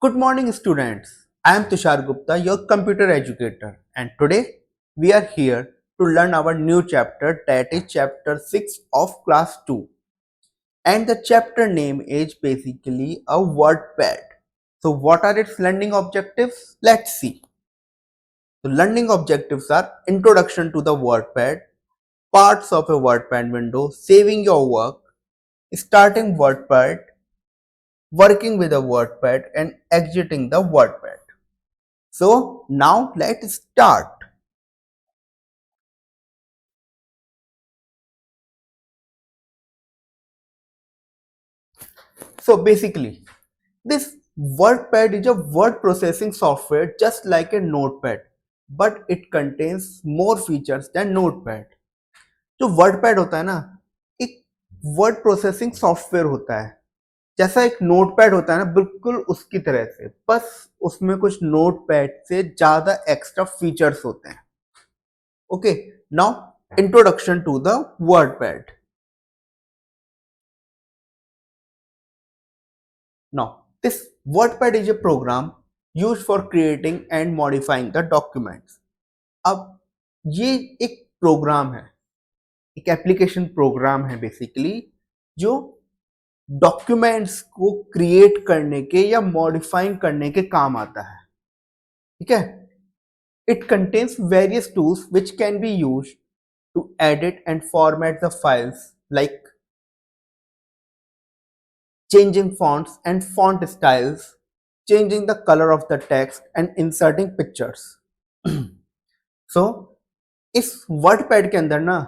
Good morning, students. I am Tushar Gupta, your computer educator, and today we are here to learn our new chapter, that is chapter 6 of class 2. And the chapter name is basically a WordPad. So, what are its learning objectives? Let's see. The learning objectives are introduction to the WordPad, parts of a WordPad window, saving your work, starting WordPad, working with a WordPad, and exiting the WordPad. So now let's start. So basically, this WordPad is a word processing software just like a notepad, but it contains more features than notepad. जो WordPad होता है ना, एक word processing software होता है, जैसा एक notepad होता है ना, बिल्कुल उसकी तरह से, बस उसमें कुछ नोटपैड से ज्यादा एक्स्ट्रा फीचर्स होते हैं. Okay, now introduction to the WordPad. Now, this WordPad is a program used for creating and modifying the documents. अब ये एक प्रोग्राम है, एक एप्लीकेशन प्रोग्राम है बेसिकली, जो डॉक्यूमेंट्स को क्रिएट करने के या मॉडिफाइंग करने के काम आता है. ठीक है. It contains various tools which can be used to edit and format the files, like changing fonts and font styles, changing the color of the text and inserting pictures. So इस WordPad के अंदर ना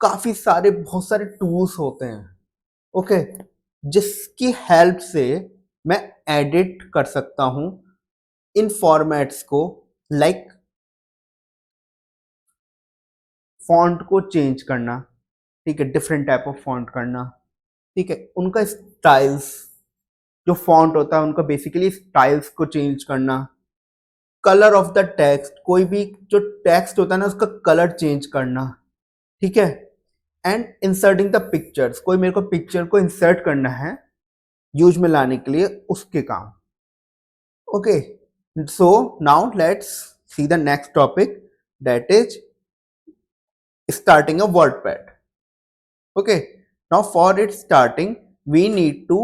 काफी सारे बहुत सारे tools होते हैं. ओके, जिसकी हेल्प से मैं एडिट कर सकता हूं इन फॉर्मेट्स को, लाइक फॉन्ट को चेंज करना, ठीक है, डिफरेंट टाइप ऑफ फॉन्ट करना, ठीक है, उनका स्टाइल्स, जो फॉन्ट होता है उनका बेसिकली स्टाइल्स को चेंज करना, कलर ऑफ द टेक्स्ट, कोई भी जो टेक्स्ट होता है ना उसका कलर चेंज करना, ठीक है, एंड इंसर्टिंग द पिक्चर्स, कोई मेरे को पिक्चर को इंसर्ट करना है यूज में लाने के लिए, उसके काम. Okay, so now let's see the next topic, that is starting a WordPad. Okay, now for its starting we need to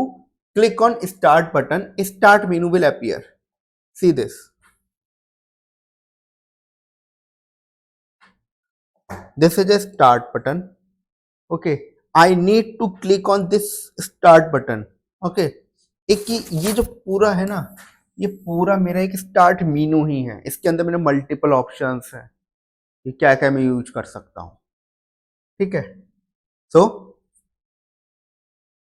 click on start button. Start menu will appear. See this. This is a start button. Okay, I need to click on this start button. Okay, एक ये जो पूरा है ना, ये पूरा मेरा एक स्टार्ट मेनू ही है. इसके अंदर मेरे मल्टीपल ऑप्शंस हैं कि क्या क्या मैं यूज कर सकता हूँ. ठीक है, so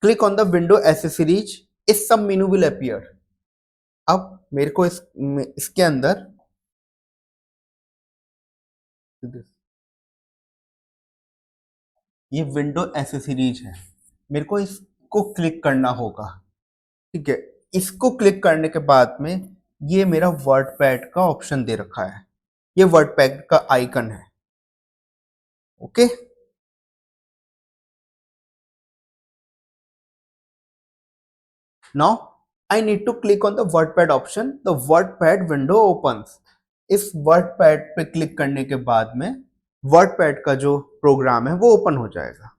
click on the window accessories, इस सब मेनू विल अपीयर. अब मेरे को इसके अंदर ये विंडो एसेसरीज है, मेरे को इसको क्लिक करना होगा. ठीक है, इसको क्लिक करने के बाद में ये मेरा वर्डपैड का ऑप्शन दे रखा है, ये वर्डपैड का आइकन है. Okay, now I need to click on the WordPad option. The WordPad window opens. इस WordPad पे क्लिक करने के बाद में WordPad का जो प्रोग्राम है वो ओपन हो जाएगा.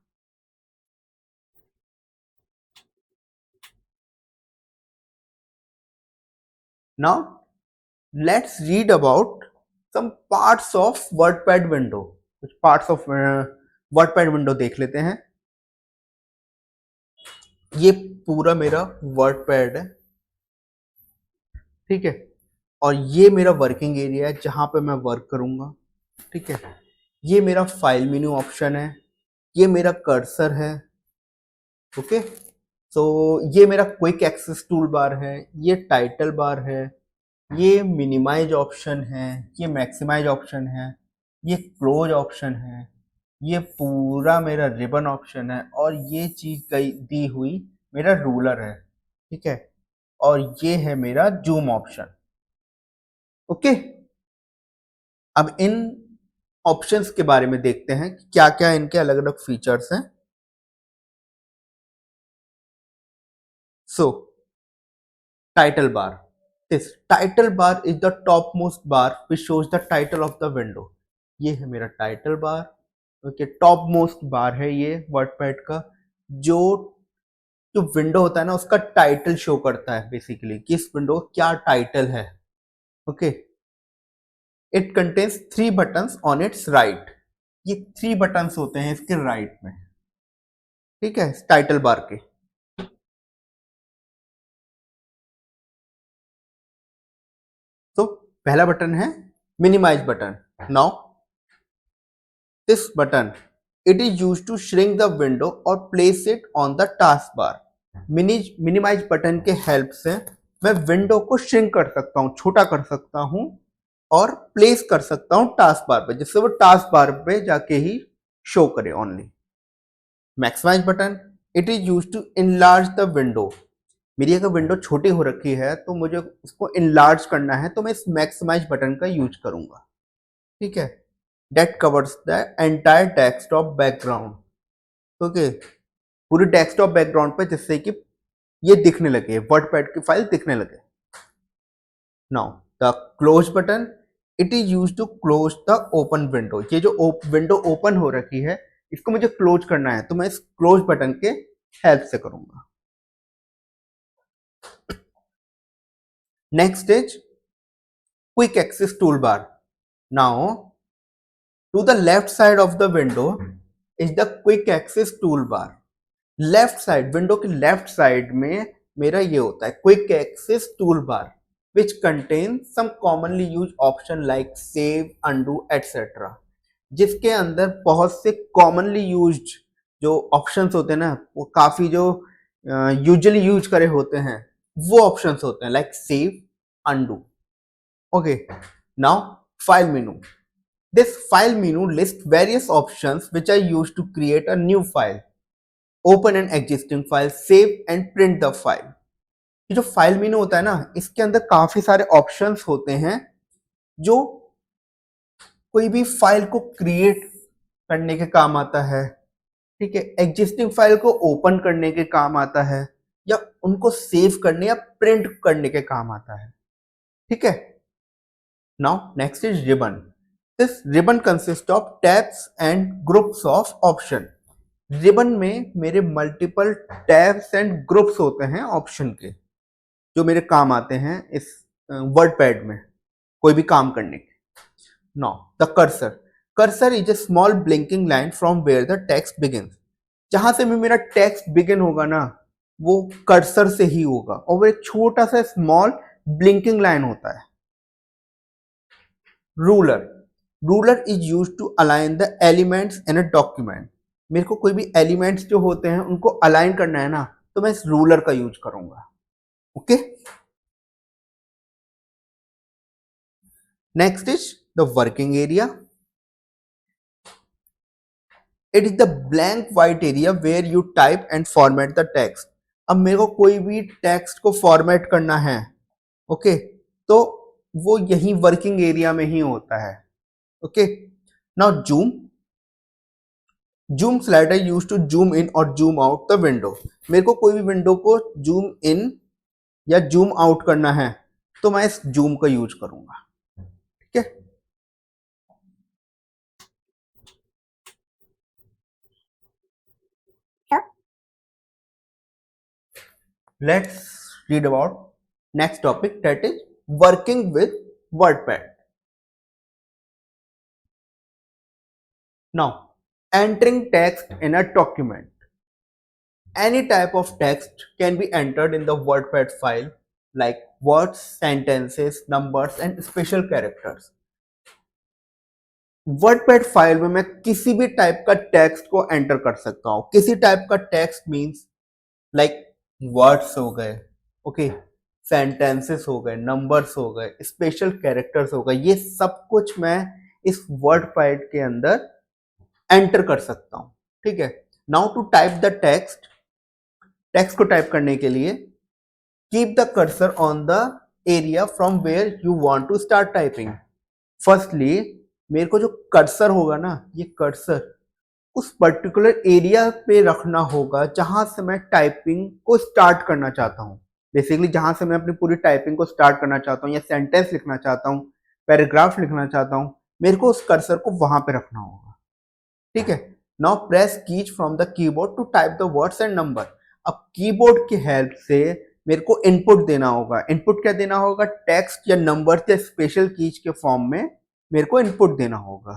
Now let's read about some parts of WordPad window. कुछ parts of WordPad window देख लेते हैं. ये पूरा मेरा WordPad है, ठीक है, और ये मेरा वर्किंग एरिया है जहां पे मैं वर्क करूंगा. ठीक है, ये मेरा फाइल मेन्यू ऑप्शन है, ये मेरा कर्सर है. ओके, सो ये मेरा क्विक एक्सेस टूल बार है, ये टाइटल बार है, ये मिनिमाइज ऑप्शन है, ये मैक्सिमाइज ऑप्शन है, ये क्लोज ऑप्शन है, ये पूरा मेरा रिबन ऑप्शन है, और ये चीज दी हुई मेरा रूलर है. ठीक है, और ये है मेरा जूम ऑप्शन. ओके, अब इन ऑप्शंस के बारे में देखते हैं कि क्या क्या इनके अलग अलग फीचर्स हैं. So title bar, this title bar is the top most bar which shows the title of the window. ये है मेरा title bar. Okay, top most bar है ये वर्डपैड का, जो जो विंडो होता है ना उसका टाइटल शो करता है बेसिकली कि इस विंडो का क्या टाइटल है। Okay, it contains 3 buttons on it's right. ये 3 बटन्स होते हैं इसके राइट में, ठीक है, टाइटल बार के। तो पहला बटन है minimise button. Now this button, it is used to shrink the window और place it on the task bar. Minimise button के हेल्प से मैं विंडो को श्रिंक कर सकता हूं, छोटा कर सकता हूं और प्लेस कर सकता हूं टास्क बार पे, जिससे वो टास्क बार पे जाके ही शो करे only. Maximise button, it is used to enlarge the window. मेरी अगर विंडो छोटी हो रखी है तो मुझे उसको इनलार्ज करना है, तो मैं इस मैक्सिमाइज बटन का यूज करूंगा, ठीक है। That covers the entire desktop background. Okay, पूरी डेस्कटॉप बैकग्राउंड पे, जिससे कि ये दिखने लगे, वर्डपैड की फाइल दिखने लगे। Now the close button, it is use to close the open window. ये जो विंडो ओपन हो रखी है इसको मुझे क्लोज करना है, तो मैं इस क्लोज बटन के हेल्प से करूंगा। Next is quick access toolbar. Now to the left side of the window is the quick access toolbar। Left side, window के लेफ्ट साइड में मेरा ये होता है quick access toolbar, which contain some commonly use option like save, undo etcetera, जिसके अंदर बहुत से कॉमनली यूज्ड जो ऑप्शंस होते हैं ना, वो काफी जो यूजुअली यूज करे होते हैं वो ऑप्शंस होते हैं, like save, undo. Okay, now file menu. This file menu lists various options which are used to create a new file, open an existing file, save and print the file। ये जो file menu होता है ना, इसके अंदर काफी सारे options होते हैं जो कोई भी फाइल को क्रिएट करने के काम आता है, ठीक है, एग्जिस्टिंग फाइल को ओपन करने के काम आता है, या उनको सेव करने या प्रिंट करने के काम आता है, ठीक है। Now next is ribbon. This ribbon consists of tabs and groups of option। Ribbon में मेरे मल्टीपल टैब्स एंड ग्रुप्स होते हैं ऑप्शन के, जो मेरे काम आते हैं इस वर्डपैड में कोई भी काम करने के। Now the cursor. Cursor is a small blinking line from where the text begins. जहां से भी मेरा टेक्स्ट बिगिन होगा ना, वो कर्सर से ही होगा, और वो एक छोटा सा स्मॉल ब्लिंकिंग लाइन होता है। Ruler. Ruler is use to align the elements in a document. मेरे को कोई भी एलिमेंट्स जो होते हैं उनको अलाइन करना है ना, तो मैं इस रूलर का यूज करूंगा। Okay, next is the working area. It is the blank white area where you type and format the text. अब मेरे को कोई भी टेक्स्ट को फॉर्मेट करना है, ओके, तो वो यही वर्किंग एरिया में ही होता है। Okay, now zoom slider used to zoom in or zoom out the window। मेरे को कोई भी विंडो को जूम इन या जूम आउट करना है तो मैं इस जूम का यूज करूंगा, ठीक है। Let's read about next topic, that is working with WordPad। Now, entering text in a document। Any type of text can be entered in the WordPad file, like words, sentences, numbers and special characters। WordPad file में मैं किसी भी type का text को enter कर सकता हूं। किसी टाइप का टेक्स्ट मींस लाइक वर्ड्स हो गए, ओके, सेंटेंसेस हो गए, नंबर्स हो गए, स्पेशल कैरेक्टर्स हो गए, ये सब कुछ मैं इस वर्डपैड के अंदर एंटर कर सकता हूं, ठीक है। Now to type the text, text को टाइप करने के लिए keep the cursor on the area from where you want to start typing. Firstly मेरे को जो कर्सर होगा ना, ये कर्सर उस पर्टिकुलर एरिया पे रखना होगा जहां से मैं टाइपिंग को स्टार्ट करना चाहता हूं। बेसिकली जहां से मैं अपनी पूरी टाइपिंग को स्टार्ट करना चाहता हूँ या सेंटेंस लिखना चाहता हूँ, पैराग्राफ लिखना चाहता हूँ, मेरे को उस कर्सर को वहां पे रखना होगा। ठीक है। Now press keys from the keyboard to type the words and number. अब कीबोर्ड की हेल्प से मेरे को इनपुट देना होगा। इनपुट क्या देना होगा? टेक्स्ट या नंबर या स्पेशल कीज के फॉर्म में मेरे को इनपुट देना होगा।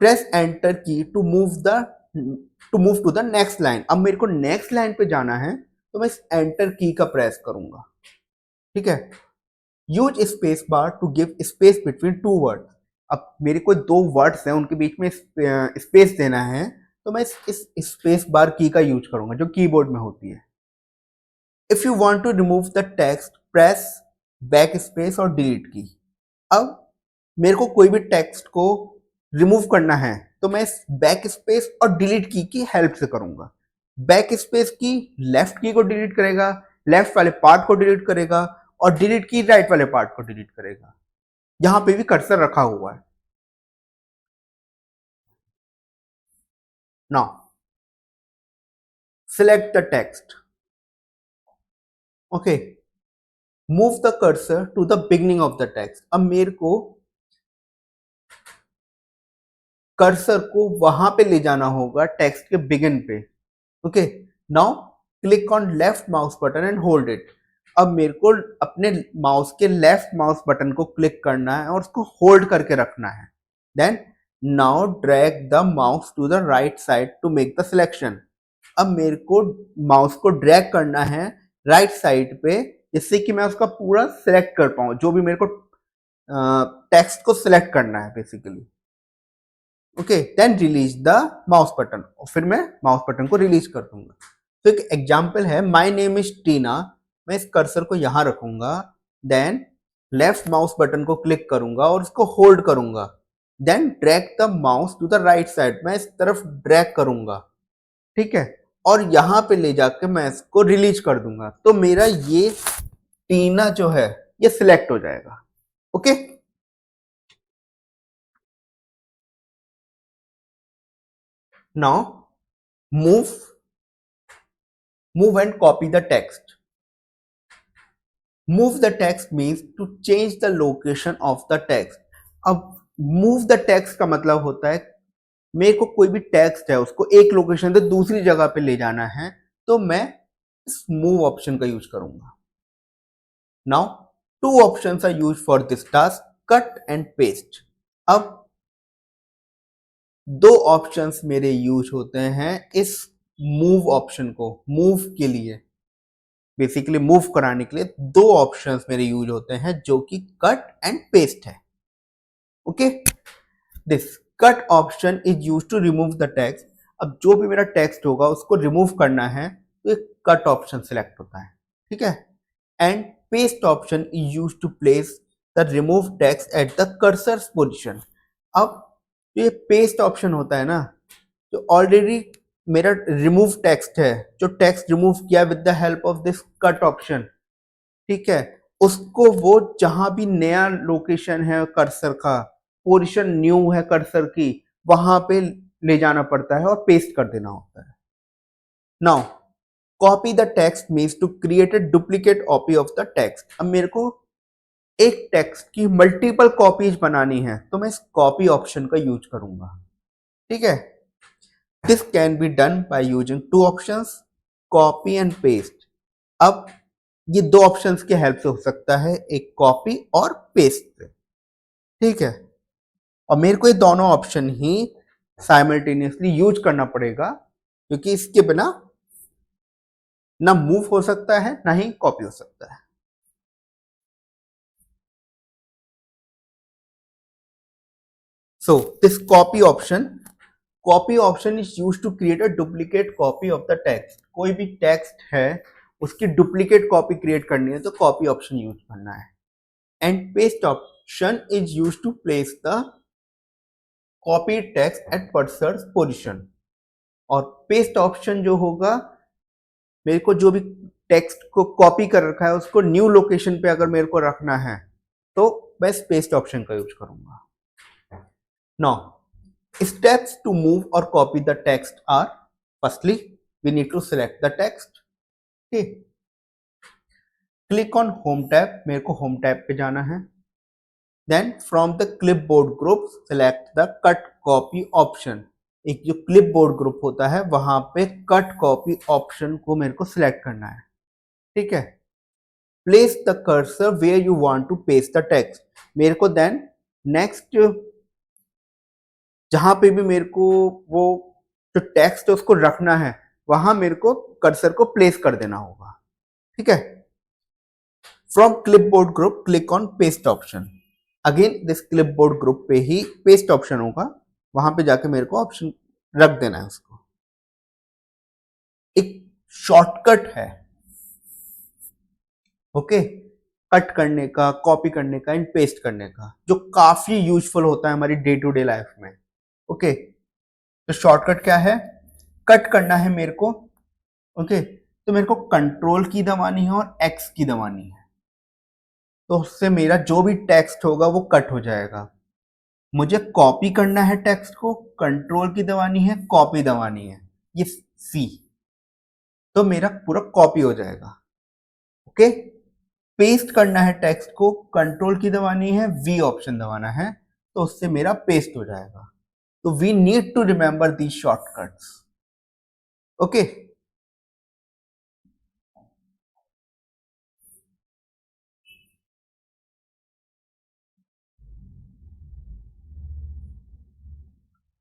Press enter key to move to the next line. अब मेरे को नेक्स्ट लाइन पे जाना है तो मैं इस एंटर की का प्रेस करूंगा। ठीक है। Use space bar to give space between two word. अब मेरे को दो वर्ड्स हैं, उनके बीच में स्पेस देना है, तो मैं इस स्पेस बार की का यूज करूंगा जो कीबोर्ड में होती है। If you want to remove the text press back space और डिलीट की। अब मेरे को कोई भी टेक्स्ट को रिमूव करना है तो मैं इस बैक स्पेस और डिलीट की हेल्प से करूंगा। बैक स्पेस की लेफ्ट की को डिलीट करेगा, लेफ्ट वाले पार्ट को डिलीट करेगा, और डिलीट की राइट वाले पार्ट को डिलीट करेगा। यहां पे भी कर्सर रखा हुआ है। Now select the text. Okay, move the cursor to the beginning of the text. अब मेरे को कर्सर को वहां पे ले जाना होगा टेक्स्ट के बिगिन पे। Okay, now click on left mouse button and hold it. अब मेरे को अपने माउस के लेफ्ट माउस बटन को क्लिक करना है और उसको होल्ड करके रखना है। Then now drag the mouse to the right side to make the selection. अब मेरे को माउस को ड्रैग करना है राइट साइड पे, जिससे कि मैं उसका पूरा सिलेक्ट कर पाऊं, जो भी मेरे को टेक्स्ट को सिलेक्ट करना है basically. Okay, then release the mouse button, और फिर मैं माउस बटन को रिलीज कर दूंगा। तो एक एग्जांपल है, माय नेम इज टीना। मैं इस कर्सर को यहां रखूंगा, देन लेफ्ट माउस बटन को क्लिक करूंगा और उसको होल्ड करूंगा। Then drag the mouse to the right side, मैं इस तरफ ड्रैग करूंगा। ठीक है, और यहां पे ले जाकर मैं इसको रिलीज कर दूंगा, तो मेरा ये टीना जो है ये सिलेक्ट हो जाएगा। Okay, now move move and copy the text. Move the text means to change the location of the text. अब मूव द टेक्स्ट का मतलब होता है मेरे को कोई भी टेक्स्ट है उसको एक लोकेशन से दूसरी जगह पे ले जाना है, तो मैं इस मूव ऑप्शन का यूज करूंगा। Now two options are used for this task, cut and paste. अब दो ऑप्शंस मेरे यूज होते हैं इस मूव ऑप्शन को मूव के लिए, बेसिकली मूव कराने के लिए दो ऑप्शंस मेरे यूज होते हैं जो कि कट एंड पेस्ट है। Okay, this cut option is use to remove the text. अब जो भी मेरा टेक्स्ट होगा उसको रिमूव करना है तो एक कट ऑप्शन सिलेक्ट होता है। ठीक है, and paste option is use to place the remove text at the cursor position. अब ये पेस्ट ऑप्शन होता है ना, जो ऑलरेडी मेरा रिमूव टेक्स्ट है, जो टेक्स्ट रिमूव किया with the help of this cut option, ठीक है, उसको वो जहां भी नया लोकेशन है कर्सर का, पोजीशन न्यू है कर्सर की, वहां पे ले जाना पड़ता है और पेस्ट कर देना होता है। Now copy the text means to create a duplicate copy of the text. अब मेरे को एक टेक्स्ट की मल्टीपल कॉपीज बनानी है तो मैं इस कॉपी ऑप्शन का यूज करूंगा। ठीक है, this can be done by using two options, copy and paste. अब ये दो ऑप्शंस के हेल्प से हो सकता है, एक कॉपी और पेस्ट। ठीक है, और मेरे को ये दोनों ऑप्शन ही साइमल्टेनियसली यूज करना पड़ेगा, क्योंकि इसके बिना ना मूव हो सकता है ना ही कॉपी हो सकता है। So this copy option is use to create a duplicate copy of the text. कोई भी टेक्स्ट है उसकी डुप्लीकेट कॉपी क्रिएट करनी है तो कॉपी ऑप्शन यूज करना है। And paste option is use to place the copy text at cursor position. और पेस्ट ऑप्शन जो होगा, मेरे को जो भी टेक्स्ट को कॉपी कर रखा है उसको न्यू लोकेशन पे अगर मेरे को रखना है तो मैं पेस्ट ऑप्शन का यूज करूंगा। नाउ स्टेप्स टू मूव और copy the text are, firstly we need to select the text. ठीक, क्लिक ऑन होम टैब, मेरे को होम टैब पे जाना है। Then from the clipboard group select the cut copy option. एक जो clipboard group होता है वहां पे कट कॉपी ऑप्शन को मेरे को सिलेक्ट करना है, ठीक है। Place the cursor where you want to paste the text. मेरे को देन नेक्स्ट जहां पे भी मेरे को वो जो टेक्स्ट है उसको रखना है वहां मेरे को कर्सर को प्लेस कर देना होगा, ठीक है। From clipboard group click on paste option. Again this clipboard group पे ही पेस्ट ऑप्शन होगा, वहां पे जाके मेरे को ऑप्शन रख देना है उसको। एक शॉर्टकट है, ओके, कट करने का, कॉपी करने का एंड पेस्ट करने का, जो काफी यूजफुल होता है हमारी डे टू डे लाइफ में, ओके। तो शॉर्टकट क्या है? कट करना है मेरे को, ओके, तो मेरे को कंट्रोल की दबानी है और एक्स की दबानी है, तो उससे मेरा जो भी टेक्स्ट होगा वो कट हो जाएगा। मुझे कॉपी करना है टेक्स्ट को, कंट्रोल की दबानी है, कॉपी दबानी है, ये सी, तो मेरा पूरा कॉपी हो जाएगा, ओके। पेस्ट करना है टेक्स्ट को, कंट्रोल की दबानी है, वी ऑप्शन दबाना है, तो उससे मेरा पेस्ट हो जाएगा। तो we need to remember the shortcuts, okay.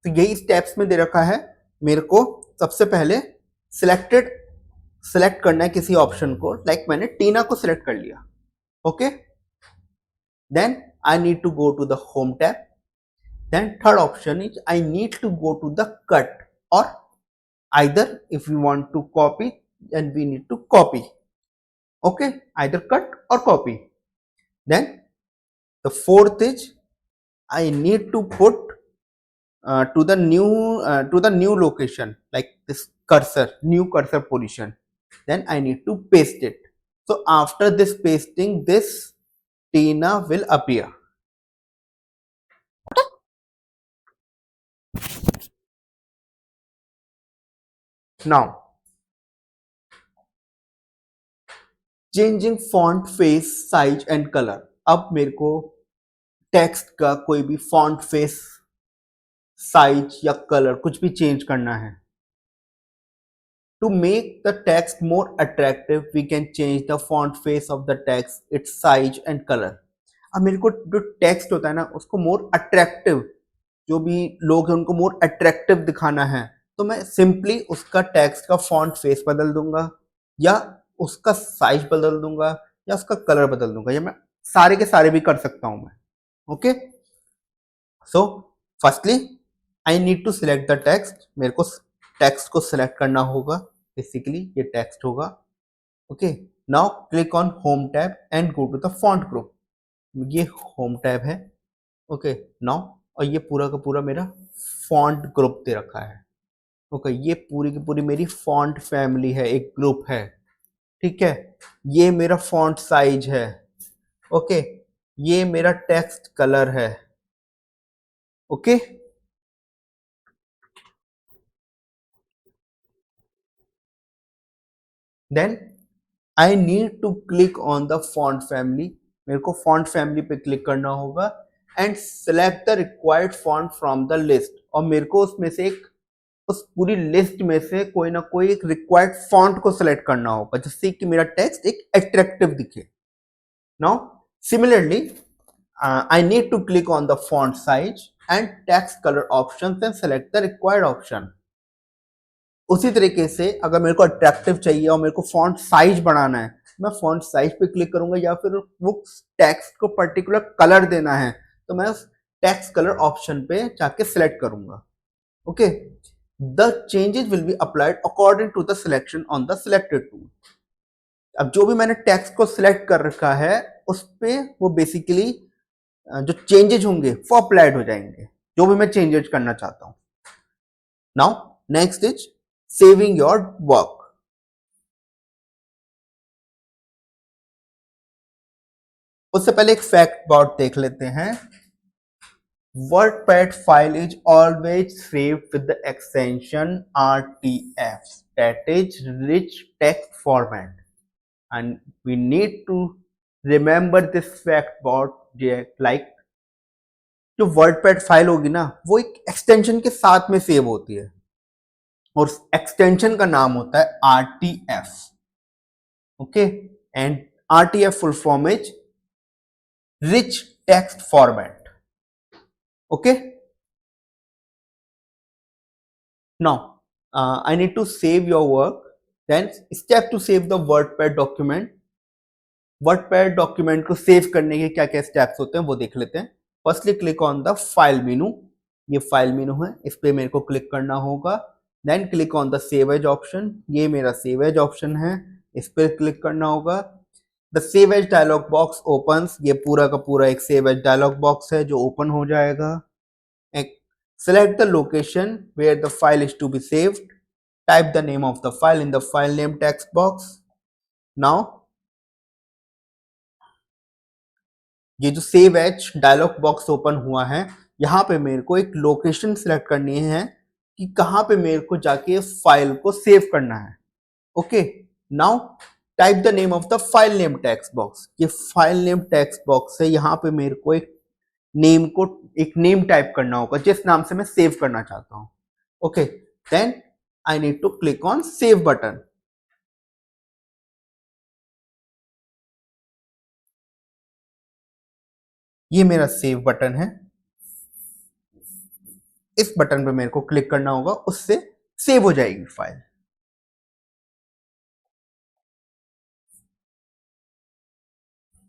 तो यही स्टेप्स में दे रखा है मेरे को। सबसे पहले सिलेक्टेड सिलेक्ट करना है किसी ऑप्शन को, लाइक मैंने टीना को सिलेक्ट कर लिया, okay. Then I need to go to the home tab. Then third option is I need to go to the cut, और either if we want to copy then we need to copy, okay, either cut or copy. Then the fourth is I need to put to the new location, like this cursor, new cursor position, then I need to paste it. So after this pasting, this Tina will appear. Now changing font face size and color, अब मेरे को text का कोई भी font face size या colour कुछ भी change करना है। To make the text more attractive we can change the font face of the text, its size and colour. अब मेरे को जो टेक्स्ट होता है ना उसको मोर अट्रैक्टिव, जो भी लोग हैं उनको मोर अट्रैक्टिव दिखाना है, तो मैं सिंपली उसका टेक्स्ट का फॉन्ट फेस बदल दूंगा, या उसका साइज बदल दूंगा, या उसका कलर बदल दूंगा, या मैं सारे के सारे भी कर सकता हूं मैं, okay. So firstly I need to select the text, मेरे को टेक्स्ट को सिलेक्ट करना होगा, बेसिकली ये टेक्स्ट होगा, okay. Now click on home tab and go to the font group, ये होम टैब है, ओके। नाउ और ये पूरा का पूरा मेरा फॉन्ट ग्रुप दे रखा है, ओके। ये पूरी की पूरी मेरी फॉन्ट फैमिली है, एक ग्रुप है, ठीक है। ये मेरा फॉन्ट साइज है, ओके। ये मेरा टेक्स्ट कलर है, okay. Then I need to click on the font family, मेरे को फॉन्ट फैमिली पे क्लिक करना होगा and select the required font from the list, और मेरे को उसमें से एक, उस पूरी लिस्ट में से कोई ना कोई एक रिक्वायर्ड फॉन्ट को सिलेक्ट करना होगा जिससे कि मेरा टेक्स्ट एक अट्रैक्टिव दिखे। Now similarly I need to click on the font size and text colour option and select the required option. उसी तरीके से अगर मेरे को अट्रैक्टिव चाहिए और मेरे को फॉन्ट साइज बढ़ाना है, मैं फॉन्ट साइज पे क्लिक करूंगा, या फिर वो टेक्स्ट को पर्टिकुलर कलर देना है तो मैं उस टेक्स्ट कलर ऑप्शन पे जाके सिलेक्ट करूंगा, okay. The changes will be applied according to the selection on the selected tool. अब जो भी मैंने टेक्स्ट को सिलेक्ट कर रखा है उस पे वो बेसिकली जो चेंजेस होंगे वो अप्लाइड हो जाएंगे, जो भी मैं चेंजेस करना चाहता हूं। Now next is saving your work. उससे पहले एक फैक्ट अबाउट देख लेते हैं। WordPad file is always saved with the extension RTF, that is rich text format. and we need to remember this fact about like जो WordPad file होगी ना वो एक एक्सटेंशन के साथ में सेव होती है और एक्सटेंशन का नाम होता है RTF. Okay, and RTF full form is rich text format. Okay, now I need to save your work. Then step to save the WordPad document. WordPad document को सेव करने के क्या क्या स्टेप्स होते हैं वो देख लेते हैं. Firstly click on the file menu. ये फाइल मेनू है, इस पे मेरे को क्लिक करना होगा. Then click on the save as option. ये मेरा सेव एज ऑप्शन है, इस पे क्लिक करना होगा. The save as dialog box opens. ये पूरा का पूरा एक सेव एज डायलॉग बॉक्स है जो ओपन हो जाएगा. Select the location where the file is to be saved. Type the name of the file in the file name text box. Now ये जो save as dialog box open हुआ है, यहाँ पे मेरे को एक लोकेशन सिलेक्ट करनी है कि कहाँ पे मेरे को जाके फाइल को सेव करना है. Okay, now type the name of the file name text box. ये फाइल नेम टेक्स्ट बॉक्स है, यहाँ पे मेरे को एक नेम टाइप करना होगा जिस नाम से मैं सेव करना चाहता हूं. Okay, then I need to click on save button. ये मेरा सेव बटन है, इस बटन पे मेरे को क्लिक करना होगा, उससे सेव हो जाएगी file.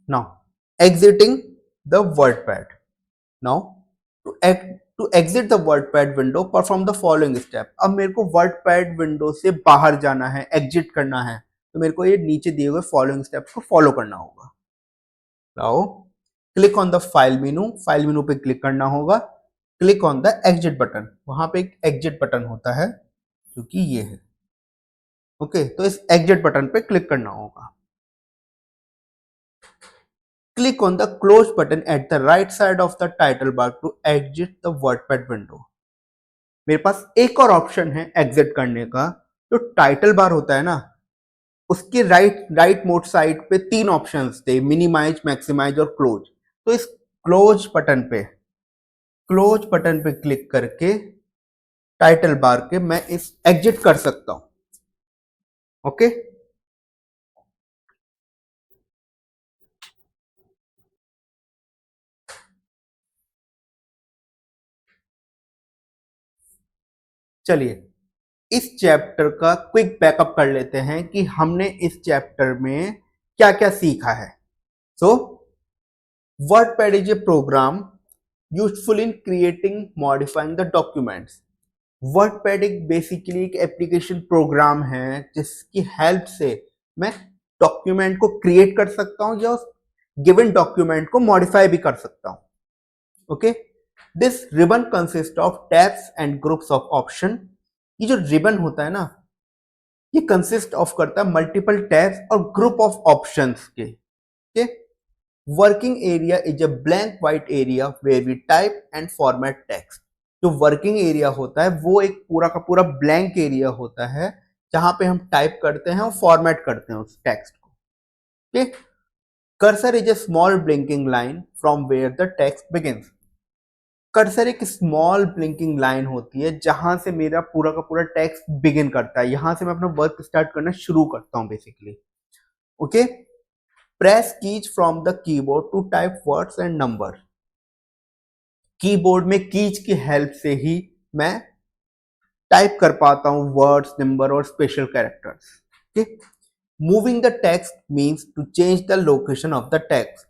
Now exiting the WordPad. Now to exit the WordPad window perform the following step. अब मेरे को वर्डपैड विंडो से बाहर जाना है, एग्जिट करना है, तो मेरे को ये नीचे दिए हुए फॉलोइंग स्टेप्स को फॉलो करना होगा. Now click on the file menu. File menu पे क्लिक करना होगा. Click on the exit button. वहां पे एक एग्जिट बटन होता है जो कि ये है. ओके, तो इस एग्जिट बटन पे क्लिक करना होगा. Click on the close button at the right side of the title bar to exit the WordPad window. मेरे पास एक और ऑप्शन है एग्जिट करने का. जो टाइटल बार होता है ना, उसके राइट मोड साइड पे 3 ऑप्शंस थे, मिनिमाइज, मैक्सिमाइज और क्लोज. तो इस क्लोज बटन पे क्लिक करके टाइटल बार के मैं इस एग्जिट कर सकता हूं. ओके, चलिए इस चैप्टर का क्विक बैकअप कर लेते हैं कि हमने इस चैप्टर में क्या क्या सीखा है. सो WordPad is a program useful in creating, modifying the documents. WordPad एक बेसिकली एक एप्लीकेशन प्रोग्राम है जिसकी हेल्प से मैं डॉक्यूमेंट को क्रिएट कर सकता हूं या गिवन डॉक्यूमेंट को मॉडिफाई भी कर सकता हूं. Okay, this ribbon consist of tabs and groups of option. ये जो रिबन होता है ना, ये कंसिस्ट ऑफ करता है मल्टीपल टैब्स और ग्रुप ऑफ ऑप्शंस के. Okay, working area is a blank white area where we type and format text. जो वर्किंग एरिया होता है वो एक पूरा का पूरा ब्लैंक एरिया होता है जहां पे हम टाइप करते हैं और फॉर्मेट करते हैं उस टेक्स्ट को. Okay, cursor is a small blinking line from where the text begins. Cursor एक स्मॉल ब्लिंकिंग लाइन होती है जहां से मेरा पूरा का पूरा टेक्स्ट बिगिन करता है, यहां से मैं अपना वर्क स्टार्ट करना शुरू करता हूं basically. Okay, press keys from the keyboard to type words and number. Keyboard में कीज की हेल्प से ही मैं टाइप कर पाता हूं वर्ड्स, नंबर और special characters. Okay, moving the text means to change the location of the text.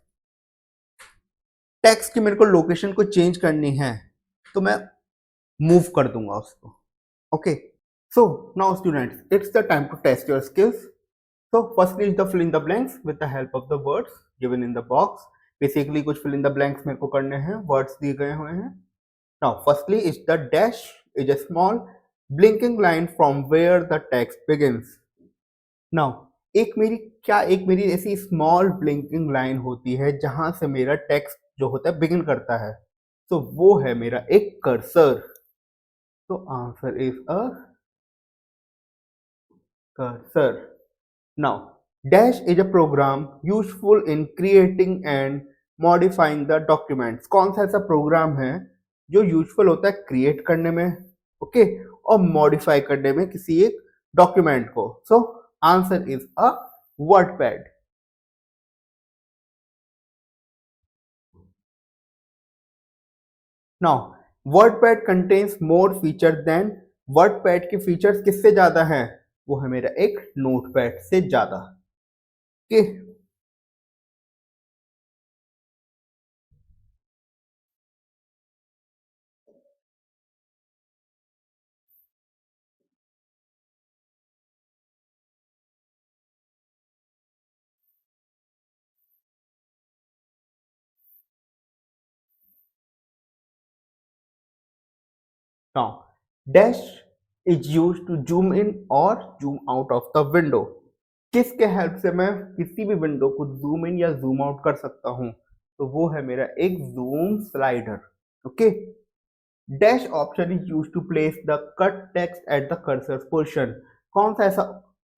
Text की मेरे को लोकेशन को चेंज करनी है तो मैं मूव कर दूंगा उसको. Okay, so now students it's the time to test your skills. So firstly is the fill in the blanks with the help of the words given in the box. Basically कुछ fill in the blanks मेरे को करने हैं, words दिए गए हुए हैं. Now firstly is the dash is a small blinking line from where the text begins. Now एक मेरी ऐसी स्मॉल ब्लिंकिंग लाइन होती है जहां से मेरा टेक्स्ट जो होता है बिगिन करता है, तो वो है मेरा एक कर्सर. तो answer is a cursor. Now dash is a program useful in creating and modifying the documents. कौन सा ऐसा प्रोग्राम है जो यूजफुल होता है क्रिएट करने में, ओके, और मॉडिफाई करने में किसी एक डॉक्यूमेंट को। So answer is a WordPad. Now WordPad contains more feature then, WordPad के फीचर्स किससे ज्यादा हैं? वो है मेरा एक नोटपैड से ज्यादा। Okay, now dash is use to zoom in और zoom out of the window. किसके हेल्प से मैं किसी भी विंडो को जूम इन या जूम आउट कर सकता हूं? तो वो है मेरा एक zoom slider. Okay, dash option is use to place the cut text at the cursor portion. कौन सा ऐसा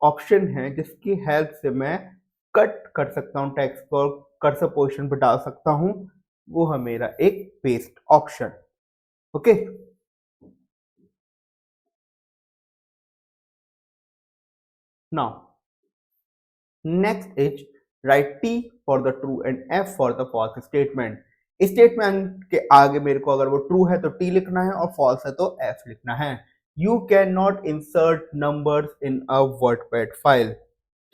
ऑप्शन है जिसकी हेल्प से मैं कट कर सकता हूं टेक्स्ट को, कर्सर पोर्शन पर डाल सकता हूं? वो है मेरा एक paste option. Okay, now next is write T for the true and F for the false statement. Statement के आगे मेरे को अगर वो ट्रू है तो टी लिखना है और फॉल्स है तो एफ लिखना है। You can not insert numbers in a WordPad file.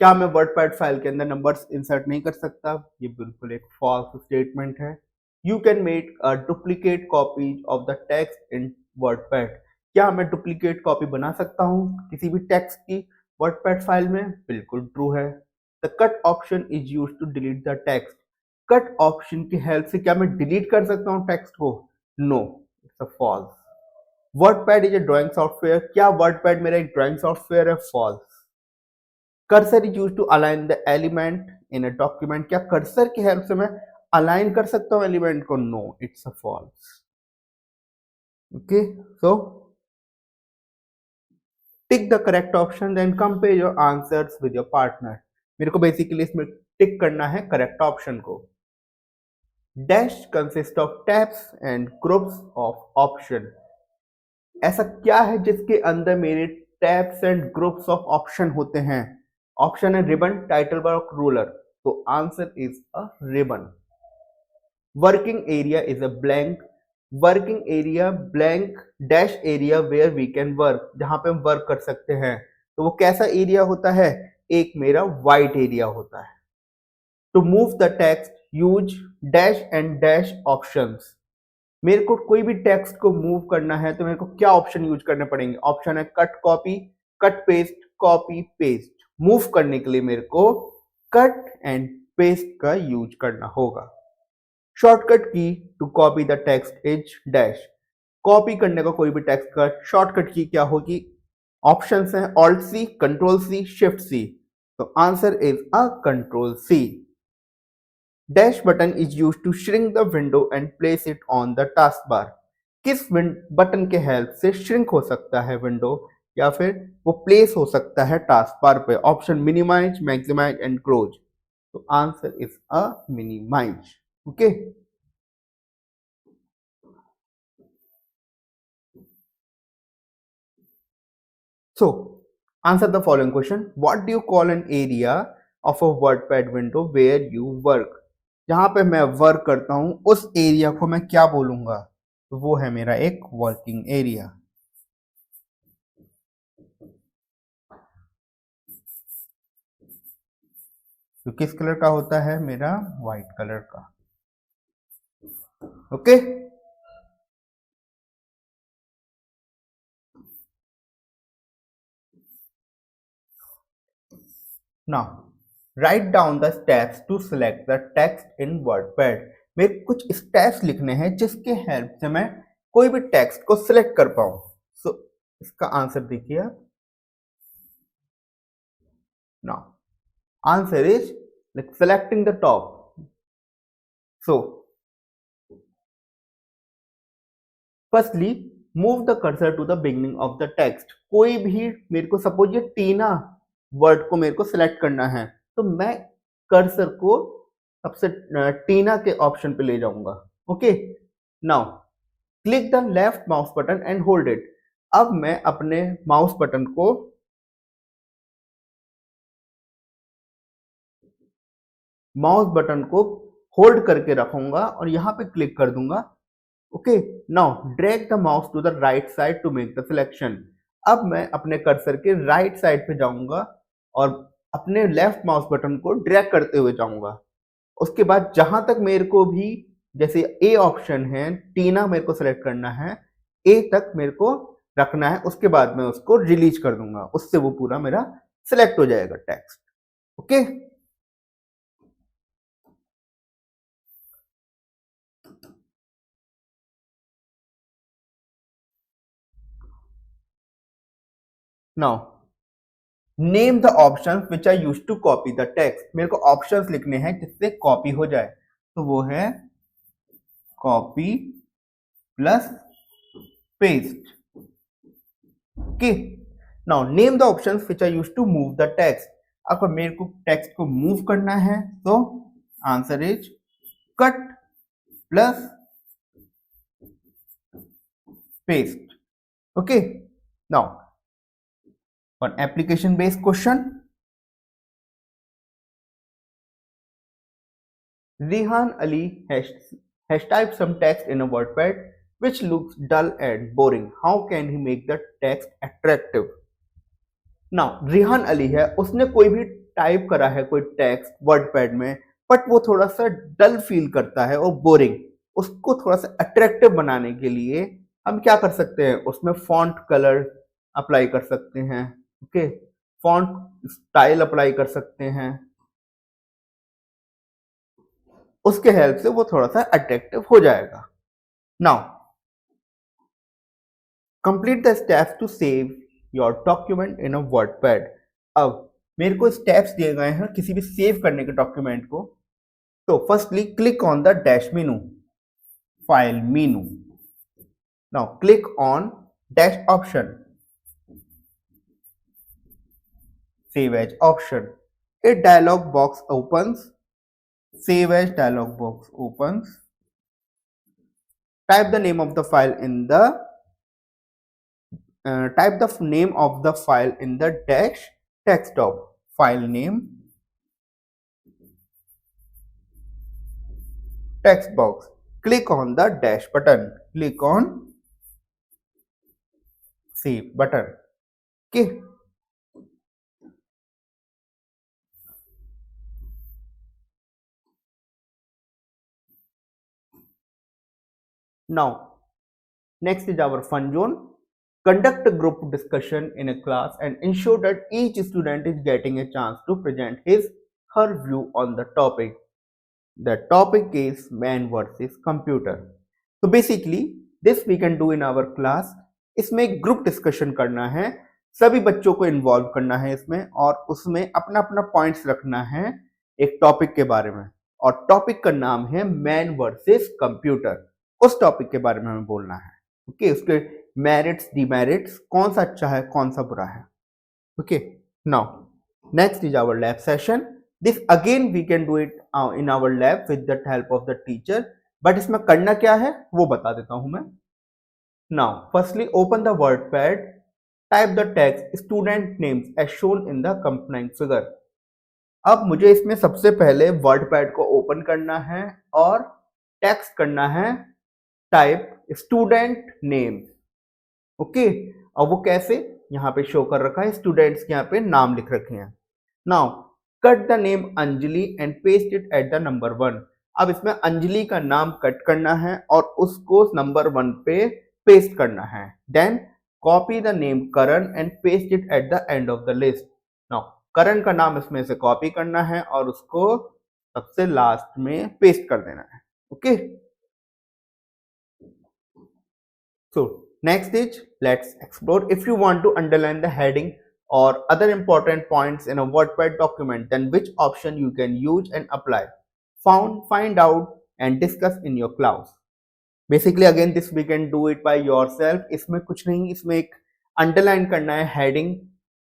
क्या मैं वर्डपैड फाइल के अंदर नंबर्स इंसर्ट नहीं कर सकता? ये बिल्कुल एक फॉल्स स्टेटमेंट है। You can make a duplicate copy of the text in WordPad. क्या मैं डुप्लीकेट कॉपी बना सकता हूँ किसी भी टेक्स्ट की वर्डपैड फाइल में? बिल्कुल ट्रू है। The cut option is use to delete the text. Cut option की हेल्प से क्या मैं डिलीट कर सकता हूँ टेक्स्ट को? No, it's a false. WordPad is a drawing software. क्या वर्डपैड मेरा एक ड्राइंग सॉफ्टवेयर है? False. Cursor is use to align the element in a document. क्या कर्सर की हेल्प से मैं अलाइन कर सकता हूँ एलिमेंट को? No, it's a false. Okay, so tick the correct option then compare your answers with your partner. मेरे को बेसिकली इसमें टिक करना है करेक्ट ऑप्शन को। Dash consist of tabs and groups of option. ऐसा क्या है जिसके अंदर मेरे tabs and groups of option होते हैं? ऑप्शन है रिबन, टाइटल बार और रूलर। तो answer is a ribbon. Working area is a blank. Working area blank dash area where we can work, जहां पे हम वर्क कर सकते हैं। तो वो कैसा एरिया होता है? एक मेरा वाइट एरिया होता है। To move the text use dash and dash options. मेरे को कोई भी टेक्स्ट को मूव करना है तो मेरे को क्या ऑप्शन यूज करने पड़ेंगे? ऑप्शन है cut copy, cut paste, copy paste. Move करने के लिए मेरे को कट एंड पेस्ट का यूज करना होगा। Shortcut key to copy the text is dash. Copy करने का कोई भी टेक्स्ट का शॉर्टकट की क्या होगी? ऑप्शंस हैं alt C, control C, shift C. तो answer is a control C. Dash button is use to shrink the window and place it on the task bar. किस बटन के हेल्प से shrink हो सकता है विंडो या फिर वो प्लेस हो सकता है टास्क बार पे? Option minimise, maximise and close. तो answer is a minimise. Okay, so answer the following question. What do you call an area of a WordPad window where you work? जहां पे मैं work करता हूं उस area को मैं क्या बोलूंगा? तो वो है मेरा एक वर्किंग एरिया। तो किस कलर का होता है? मेरा व्हाइट कलर का। Okay, now write down the steps to select the text in WordPad. मेरे कुछ स्टेप्स लिखने हैं जिसके हेल्प से मैं कोई भी टेक्स्ट को सिलेक्ट कर पाऊं। सो इसका आंसर देखिए आप। Now answer is like selecting the top. So firstly move the cursor to the beginning of the text. कोई भी मेरे को सपोज ये टीना वर्ड को मेरे को सिलेक्ट करना है तो मैं कर्सर को सबसे टीना के ऑप्शन पे ले जाऊंगा। Okay, now click the left mouse button and hold it. अब मैं अपने माउस बटन को होल्ड करके रखूंगा और यहां पे क्लिक कर दूंगा। Okay, now drag the mouse to the right side to make the selection. अब मैं अपने कर्सर के राइट साइड पे जाऊंगा और अपने लेफ्ट माउस बटन को ड्रैग करते हुए जाऊंगा। उसके बाद जहां तक मेरे को भी, जैसे ए ऑप्शन है, टीना मेरे को सिलेक्ट करना है, ए तक मेरे को रखना है। उसके बाद मैं उसको रिलीज कर दूंगा, उससे वो पूरा मेरा सिलेक्ट हो जाएगा text. Okay, now name the option which I use to copy the text. मेरे को ऑप्शंस लिखने हैं जिससे कॉपी हो जाए, तो वो है copy plus paste. Okay, now name the options which I use to move the text. अगर मेरे को टेक्स्ट को मूव करना है तो answer is cut plus paste. Okay, now on application based question, Rihan Ali has typed some text in a WordPad which looks dull and boring. How can he make the text attractive? Now Rihan Ali है, उसने कोई भी type करा है कोई text WordPad में, but वो थोड़ा सा डल फील करता है और बोरिंग। उसको थोड़ा सा अट्रैक्टिव बनाने के लिए हम क्या कर सकते हैं, उसमें फॉन्ट कलर अप्लाई कर सकते हैं। ओके, फॉन्ट स्टाइल अप्लाई कर सकते हैं, उसके हेल्प से वो थोड़ा सा अट्रैक्टिव हो जाएगा। Now complete the steps to save your document in a WordPad. अब मेरे को स्टेप्स दिए गए हैं किसी भी सेव करने के डॉक्यूमेंट को। तो firstly click on the dash menu, file menu. Now click on dash option, save as option. A dialog box opens. Save as dialog box opens. Type the name of the file in the dash text of file name text box. Click on the dash button. Click on save button. Okay. Now, next is our fun zone. Conduct a group discussion in a class and ensure that each student is getting a chance to present his her view on the topic. The topic is man versus computer. So basically, this we can do in our class. इसमें group discussion करना है, सभी बच्चों को involve करना है इसमें, और उसमें अपना अपना पॉइंट्स रखना है एक टॉपिक के बारे में। और टॉपिक का नाम है मैन वर्सेस कंप्यूटर। उस टॉपिक के बारे में हमें बोलना है। ओके, उसके मेरिट्स डिमेरिट्स, कौन सा अच्छा है कौन सा बुरा है। Okay, now next is our lab session. This again we can do it in our lab with the help of the teacher, but इसमें करना क्या है वो बता देता हूं मैं। Now firstly open the WordPad, type the text student names as shown in the accompanying figure. अब मुझे इसमें सबसे पहले वर्डपैड को ओपन करना है और टेक्स्ट करना है टाइप स्टूडेंट नेम। ओके, और वो कैसे, यहाँ पे शो कर रखा है, स्टूडेंट्स के यहाँ पे नाम लिख रखे हैं। Now cut the name Anjali and paste it at the number 1। अब इसमें अंजलि का नाम कट करना है और उसको नंबर 1 पे पेस्ट करना है। Then copy the name Karan and paste it at the end of the list. Now Karan का नाम इसमें से कॉपी करना है और उसको सबसे लास्ट में पेस्ट कर देना है। Okay, so next is let's explore. If you want to underline the heading or other important points in a WordPad document, then which option you can use and apply? Find out and discuss in your class. Basically again this we can do it by yourself. इसमें कुछ नहीं, इसमें एक underline करना है heading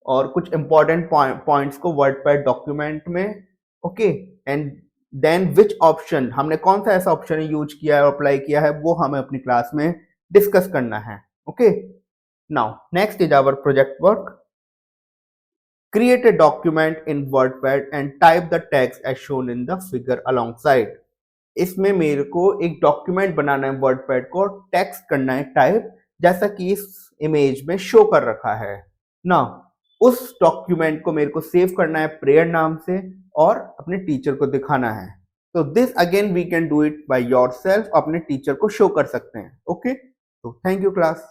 और कुछ important points को वर्डपैड डॉक्यूमेंट में, okay, and then which option, हमने कौन सा ऐसा ऑप्शन यूज किया है और अप्लाई किया है, वो हमें अपनी क्लास में डिस्कस करना है। Okay, now next is our project work. Create a document in WordPad and type the text as shown in the figure alongside. इसमें मेरे को एक डॉक्यूमेंट बनाना है वर्डपैड को, टेक्स्ट करना है टाइप, जैसा कि इस इमेज में शो कर रखा है ना। उस डॉक्यूमेंट को मेरे को सेव करना है प्रेयर नाम से और अपने टीचर को दिखाना है। तो this again we can do it by yourself, अपने टीचर को शो कर सकते हैं। ओके, तो थैंक यू क्लास।